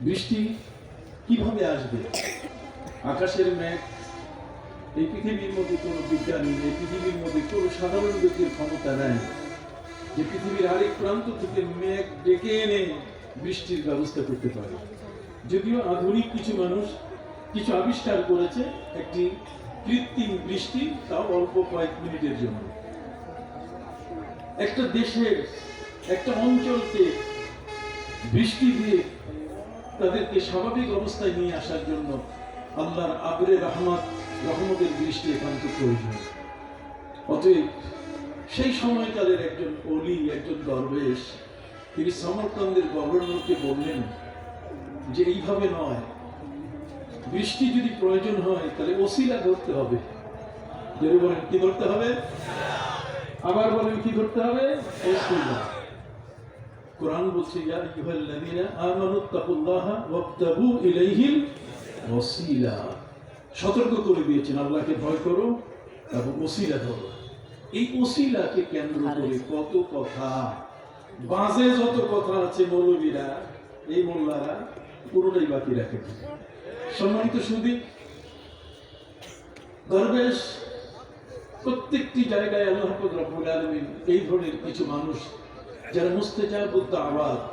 বৃষ্টি কিভাবে আসবে? আকাশের মেঘ এই পৃথিবীর মধ্যে কোনো বিজ্ঞানী, এই পৃথিবীর মধ্যে কোনো সাধারণ ব্যক্তির ক্ষমতা নেই যে পৃথিবীর আরেক প্রান্ত থেকে মেঘ ডেকে এনে বৃষ্টির ব্যবস্থা করতে পারে। যদিও আধুনিক কিছু মানুষ কিছু আবিষ্কার করেছে একটি কৃত্রিম বৃষ্টি, তাও অল্প কয়েক মিনিটের জন্য। একটা দেশের একটা অঞ্চলকে বৃষ্টি দিয়ে তাদেরকে স্বাভাবিক অবস্থায় নিয়ে আসার জন্য আল্লাহর আবরে রহমতের বৃষ্টি একান্ত প্রয়োজন। অতএব সেই সময়কালের একজন ওলি, একজন দরবেশ, তিনি সমরকান্দের গভর্নরকে বললেন যে এইভাবে নয়, বৃষ্টি যদি প্রয়োজন হয় তাহলে ওসিলা ধরতে হবে। যদি বলেন কি ধরতে হবে? আবার বলেন কি ধরতে হবে? ওসিলা। কোরআন বলছে ইয়া আইয়ুহাল্লাযীনা আমানুত্তাকুল্লাহা ওয়াবতাগু ইলাইহিল ওয়াসিলা। সতর্ক করে দিয়েছেন আল্লাহকে ভয় করো এবং ওসিলা ধরো। এই ওসিলাকে কেন্দ্র করে কত কথা, বাজে যত কথা আছে মৌলবীরা, এই মোল্লারা পুরোটাই বাকি রাখে। সম্মানিত সুধী, দরবেশ প্রত্যেকটি জায়গায় আল্লাহ পাক রব্বুল আলামিন এই ধরনের কিছু মানুষ যারা মুস্তাজাবুদ দাওয়াত,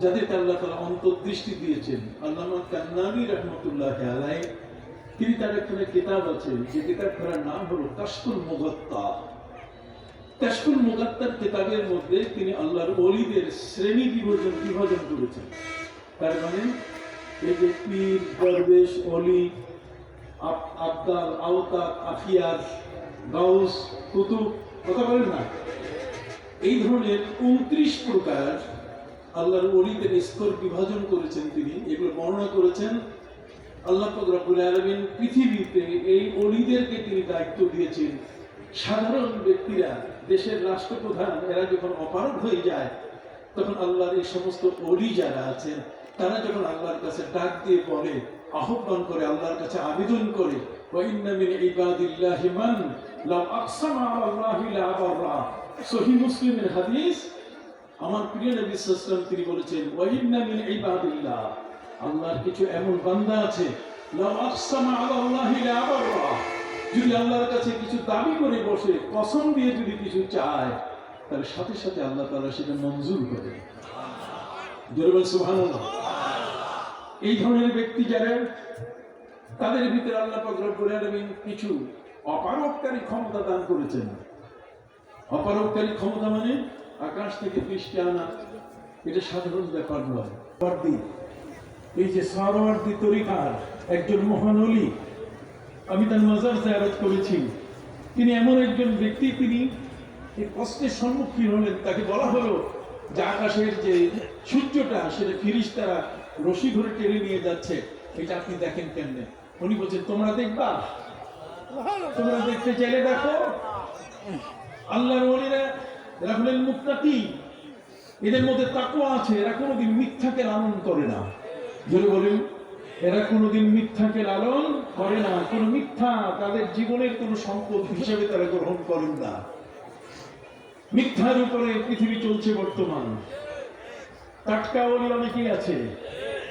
যাদেরকে আল্লাহ তাআলা অন্তর্দৃষ্টি দিয়েছেন। আল্লামা কান্নানী রাহমাতুল্লাহি আলাইহি, তিনি তার একটা কিতাব আছে, যে কিতাবটার নাম হলো কাশফুল মুগাত্তা। কাশফুল মুগাত্তার কিতাবের মধ্যে তিনি আল্লাহর ওলিদের শ্রেণী বিভাজন করেছেন। তার মানে এই যে পীর, দরবেশ, ওলি, আবদাল, আওতাদ, আখিয়ার, গাউস, কুতুব, কথা বলেন না, এই ধরনের 29 প্রকার আল্লাহর ওলিদের স্তর বিভাজন করেছেন তিনি। এগুলো বর্ণনা করেছেন। আল্লাহ পাক রব্বুল আলামিন পৃথিবীতে এই ওলিদেরকে তিনি দায়িত্ব দিয়েছেন। সাধারণ ব্যক্তিরা, দেশের রাষ্ট্রপ্রধান, এরা যখন অপারগ হয়ে যায়, তখন আল্লাহর এই সমস্ত ওলি যারা আছেন, তারা যখন আল্লাহর কাছে ডাক দিয়ে বলে, আহ্বান করে, আল্লাহর কাছে আবেদন করে, ওয়া ইন্না মিন ইবাদিল্লাহি মান লাউ আকসামা আলাল্লাহি লা আবাররা। সহিহ মুসলিমের হাদিস, আমার প্রিয় নবী সাল্লাল্লাহু আলাইহি ওয়াসাল্লাম তিনি বলেছেন, ওয়া ইন্না মিন ইবাদিল্লাহ, আল্লাহর কিছু এমন বান্দা আছে, লাউ আকসামা আলাল্লাহি লা আবাররা, যদি আল্লাহর কাছে কিছু দাবি করে বসে, কসম দিয়ে যদি কিছু চায়, তাহলে সাথে সাথে আল্লাহ তাআলা সেটা মঞ্জুর করে। জোরে বলেন সুবহানাল্লাহ। এই ধরনের ব্যক্তি যারা, তাদের ভিতরে আল্লাহ পাক রব্বুল আলামিন কিছু অপারগকারী ক্ষমতা দান করেছেন। অপারগকারী ক্ষমতা মানে আকাশ থেকে বৃষ্টি আনা, এটা সাধারণ ব্যাপার নয়। এই যে সারওয়ার্দী তরিকার একজন মহান ওলি, আমি তার মাজার জিয়ারত করেছি। তিনি এমন একজন ব্যক্তি, তিনি এই কষ্টের সম্মুখীন হলেন। তাকে বলা হলো যে আকাশের যে সূর্যটা, সেটা ফিরিস্তারা রশি ধরে টেনে নিয়ে যাচ্ছে, এটা আপনি দেখেন কেমনে? উনি বলছেন, তোমরা দেখবা, তোমরা দেখতে চাইলে দেখো। আল্লাহর ওলিরা এরা হলেন মুত্তাকি, এদের মধ্যে তাকওয়া আছে। এরা কোনোদিন মিথ্যাকে লালন করে না। যদি বলেন, এরা কোনোদিন মিথ্যাকে লালন করে না। কোনো মিথ্যা তাদের জীবনের কোনো সম্পদ হিসেবে তারা গ্রহণ করেন না। মিথ্যার উপরে পৃথিবী চলছে বর্তমান। টাটকা ওলি অনেকেই আছে,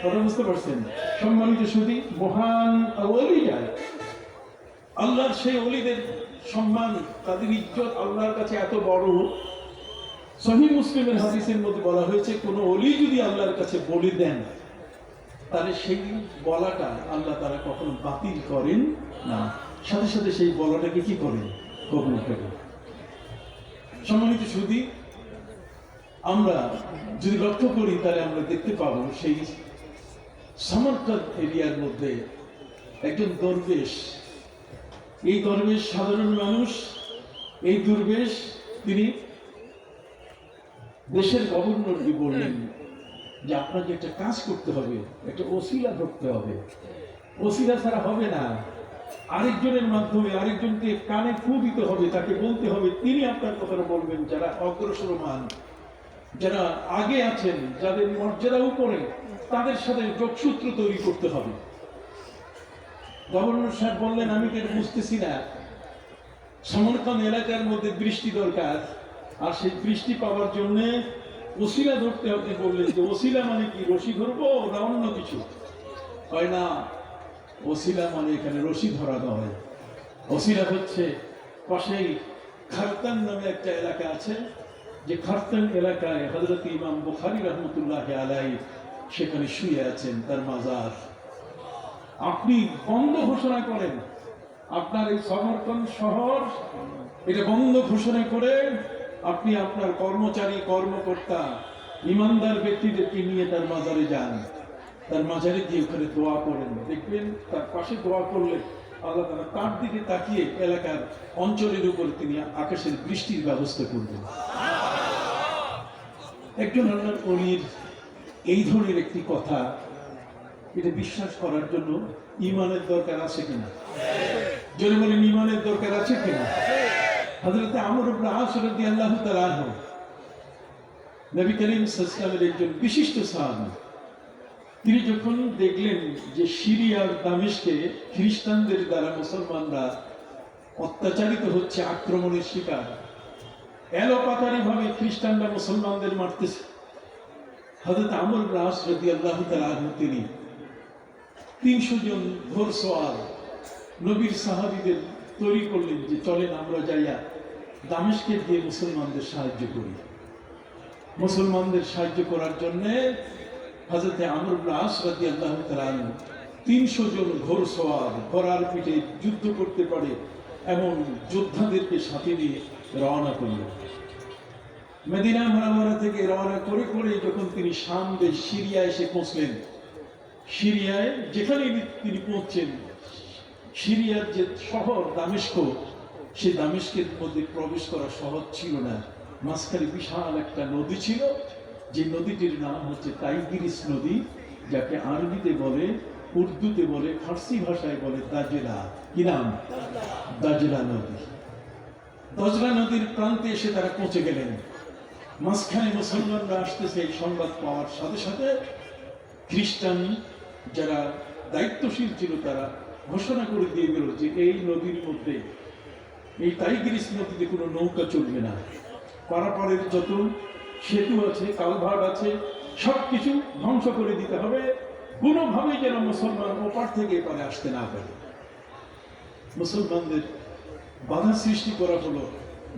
কথা বুঝতে পারছেন? সম্মানিত সুধী, মহান ওলিরা, আল্লাহর সেই ওলিদের সম্মান, তাদের ইজ্জত আল্লাহর কাছে এত বড়। সহিহ মুসলিমের হাদিসের মধ্যে বলা হয়েছে, কোন ওলি যদি আল্লাহর কাছে বলি দেন, তাহলে সেই বলাটা আল্লাহ তারা কখনো বাতিল করেন না, সাথে সাথে সেই বলাটাকে কি করেন? কবুল করেন। সম্মানিত সুধী, আমরা যদি লক্ষ্য করি তাহলে আমরা দেখতে পাবো সেই সমরকান্দ এরিয়ার মধ্যে একজন দরবেশ। এই দরবেশ সাধারণ মানুষ। এই দরবেশ তিনি দেশের গভর্নরকে বললেন যে আপনাকে একটা কাজ করতে হবে, একটা ওসিলা ধরতে হবে। ওসিলা ছাড়া হবে না। আরেকজনের মাধ্যমে আরেকজনকে কানে ফু দিতে হবে, তাকে বলতে হবে, তিনি আপনার কথাটা বলবেন। যারা অগ্রসরমান, যারা আগে আছেন, যাদের মর্যাদা উপরে, তাদের সাথে যোগসূত্র তৈরি করতে হবে। গভর্নর সাহেব বললেন, আমি তো বুঝতেছি না, সমরকান্দ এলাকার মধ্যে বৃষ্টি দরকার, আর সেই বৃষ্টি পাওয়ার জন্য ওসিলা ধরতে আপনি বললেন যে ওসিলা মানে কি, রশি ধরবো না অন্য কিছু? হয় না, ওসিলা মানে এখানে রশি ধরা নয়। ওসিলা হচ্ছে পাশেই খারতান নামে একটা এলাকা আছে, যে খারতান এলাকায় হযরত ইমাম বুখারী রাহমাতুল্লাহি আলাইহি সেখানে শুয়ে আছেন, তার মাজার। আপনি বন্ধ ঘোষণা করেন, আপনার এই সমর্থন শহর এটা বন্ধ ঘোষণা করে আপনি আপনার কর্মচারী কর্মকর্তা ইমানদার ব্যক্তিদেরকে নিয়ে তার মাজারে যান, তার মাজারে গিয়ে ওখানে দোয়া করেন। দেখবেন তার পাশে দোয়া করলে আল্লাহ তাআলা তার দিকে তাকিয়ে এলাকার অঞ্চলের উপর তিনি আকাশের বৃষ্টির ব্যবস্থা করবেন। একজন আল্লাহর ওলির এই ধরনের একটি কথা, এটা বিশ্বাস করার জন্য ঈমানের দরকার আছে কিনা? জোরে বলেন, ঈমানের দরকার আছে কিনা? হযরত আমর ইবনে আস রাদিয়াল্লাহু তাআলা আনহু নবী করিম সাল্লাল্লাহু আলাইহি ওয়াসাল্লামের একজন বিশিষ্ট সাহাবী। তিনি যখন দেখলেন যে সিরিয়ার দামেস্কে খ্রিস্টানদের দ্বারা মুসলমানরা অত্যাচারিত হচ্ছে, আক্রমণের শিকার, এলোপাতারি ভাবে খ্রিস্টানরা মুসলমানদের মারতেছে, হযরত আমর ইবনে আস রাদিয়াল্লাহু তাআলা আনহু তিনি 300 জন ঘোড়সওয়ার নবীর সাহাবীদের তৈরি করলেন যে চলেন আমরা যাইয়া দামেস্কে গিয়ে মুসলমানদের সাহায্য করি। মুসলমানদের সাহায্য করার জন্য হযরত আমর ইবনে আস রাদিয়াল্লাহু তাআলা আনহু 300 জন ঘোড়সওয়ার, ঘোড়ার পিঠে যুদ্ধ করতে পারে এমন যোদ্ধাদেরকে সাথে নিয়ে রওনা করলেন। মদিনা মুনাওয়ারা থেকে রওনা করে করে যখন তিনি শাম দেশ সিরিয়া এসে পৌঁছলেন, সিরিয়ায় যেখানে তিনি পৌঁছছেন, সিরিয়ার যে শহর দামেস্ক, সেই দামেস্কের মধ্যে প্রবেশ করা সহজ ছিল না। মাঝখানে বিশাল একটা নদী ছিল, যে নদীটির নাম হচ্ছে টাইগ্রিস নদী, যাকে আরবিতে বলে, উর্দুতে বলে, ফার্সি ভাষায় বলে দাজলা। কি নাম? দাজলা নদী। দাজলা নদীর প্রান্তে এসে তারা পৌঁছে গেলেন। মাঝখানে মুসলমানরা আসতেছে এই সংবাদ পাওয়ার সাথে সাথে খ্রিস্টান যারা দায়িত্বশীল ছিল তারা ঘোষণা করে দিয়ে গেল যে এই নদীর মধ্যে, এই টাইগ্রিস নদীতে কোনো নৌকা চলবে না, পারাপারের যত সেতু আছে, কালভার্ট আছে, সবকিছু ধ্বংস করে দিতে হবে, কোনোভাবেই যেন মুসলমান ওপার থেকে এপারে আসতে না পারে। মুসলমানদের বাধা সৃষ্টি করা হলো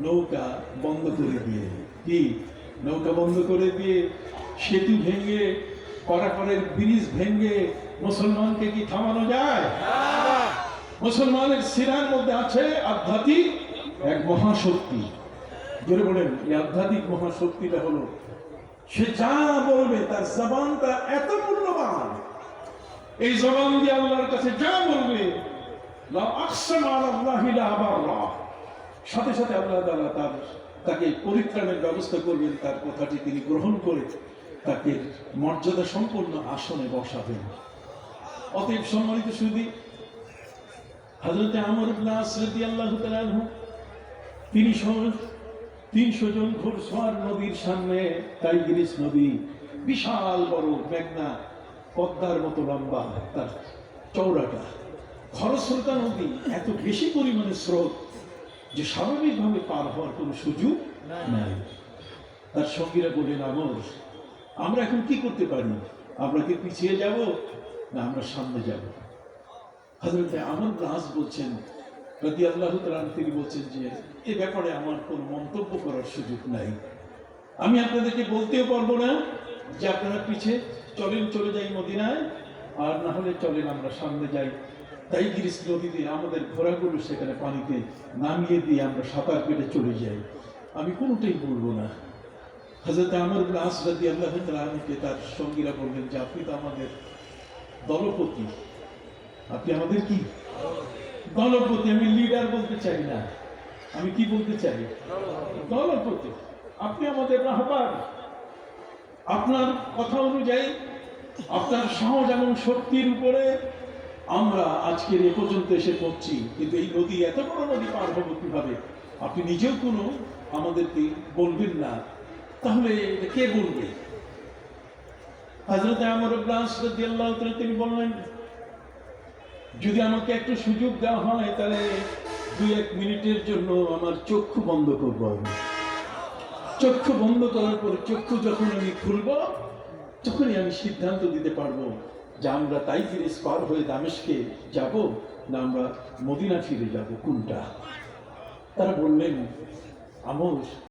নৌকা বন্ধ করে দিয়ে। কি? নৌকা বন্ধ করে দিয়ে, সেতু ভেঙে, পারাপারের ব্রিজ ভেঙে মুসলমানকে কি থামানো যায়? মুসলমানের সিনার মধ্যে আছে আধ্যাত্মিক এক মহাশক্তি। জোরে বলেন, এই আধ্যাত্মিক মহাশক্তিটা হলো, সে যা বলবে তার জবানটা এত মূল্যবান, এই জবান দিয়ে আল্লাহর কাছে যা বলবে, সাথে সাথে আল্লাহ তাআলা তাকে পরিত্রাণের ব্যবস্থা করবেন, তার কথাটি তিনি গ্রহণ করে তাকে মর্যাদা সম্পন্ন আসনে বসাবেন। অতএব সম্মানিত সুধী, হযরত আমর ইবনে আস রাদিয়াল্লাহু তাআলা আনহু তিনি 300 জন ঘোড়সওয়ার নদীর সামনে, টাইগ্রিস নদী বিশাল বড় মেঘনা পদ্মার মতো লম্বা, তার চওড়াটা, খরস্রোতা নদী, এত বেশি পরিমাণে স্রোত যে স্বাভাবিকভাবে পার হওয়ার কোনো সুযোগ নাই। তার সঙ্গীরা বললেন, আমর, আমরা এখন কি করতে পারি? আমরা কি পিছিয়ে যাব না আমরা সামনে যাব? হযরত আমর ইবনে আস বলছেন রাদিয়াল্লাহু তাআলা, তিনি বলছেন যে এ ব্যাপারে আমার কোনো মন্তব্য করার সুযোগ নাই। আমি আপনাদেরকে বলতেও পারবো না যে আপনারা পিছিয়ে চলেন, চলে যাই মদিনায়, আর না হলে চলেন আমরা সামনে যাই, টাইগ্রিস নদীতে আমাদের ঘোড়াগুলো সেখানে পানিতে নামিয়ে দিয়ে আমরা সাঁতার কেটে চলে যাই। আমি কোনোটাই বলবো না। হযরত আমর ইবনে আস রাদিয়াল্লাহু তাআলা আনহুকে তার সঙ্গীরা বললেন যে আপনি তো আমাদের দলপতি, আপনি আমাদের কি দলপতি? আমি লিডার বলতে চাই না, আমি কি বলতে চাই? দলপতি। আপনি আমাদের রাহবার। আপনার কথা অনুযায়ী, আপনার সাহস এবং শক্তির উপরে আমরা আজকের এ পর্যন্ত এসে পৌঁছি, কিন্তু এই নদী, এত বড় নদী পার হবো কিভাবে? আপনি নিজেও কোনো আমাদেরকে বলবেন না, তাহলে কে বলবে? হযরত আমর ইবনে আস রাদিয়াল্লাহু তাআলা তিনি বললেন, যদি আমাকে একটু সুযোগ দেওয়া হয় তাহলে 2-1 মিনিটের জন্য আমার চক্ষু বন্ধ করবো। আমি চক্ষু বন্ধ করার পরে চক্ষু যখন আমি খুলব, তখনই আমি সিদ্ধান্ত দিতে পারবো যে আমরা তাইফিরিস পার হয়ে দামেস্কে যাব না আমরা মদিনা ফিরে যাব, কোনটা। তারা বললেন, আমর